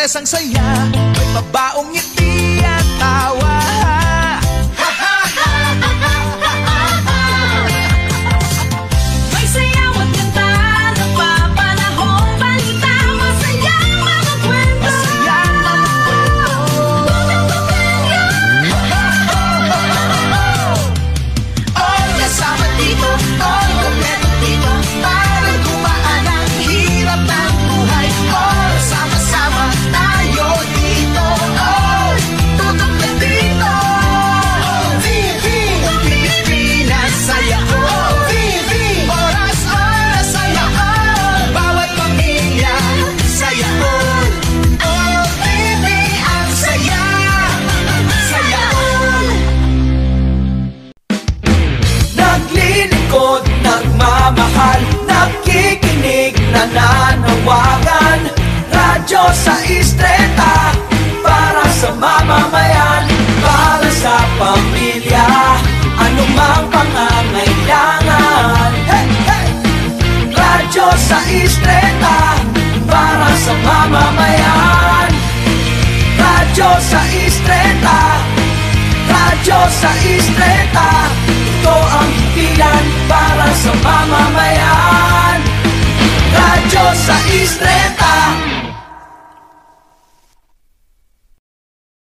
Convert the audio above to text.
Biyernes ang saya, may pabaong ngiti at tawa. May sayaw at kanta, napapanahong balita, masayang mga kwento. Masayang mga kwento. All kasama dito, all kompleto dito, parang gumaan ang hirap ng buhay. All sama-sama tayo dito, all tutok na dito. TV, Pilipinas, saya all. TV, oras-oras, saya all. Bawat pamilya, saya all. All TV, ang saya, saya all. Naglilingkod, nagmamahal, nakikinig, nananawagan. Radyo sa Istreta, para sa mamamayan, para sa pamilya, anumang pangangailangan. Hey, hey! Radyo sa Istreta, para sa mamamayan. Radyo sa Istreta, radyo sa Istreta.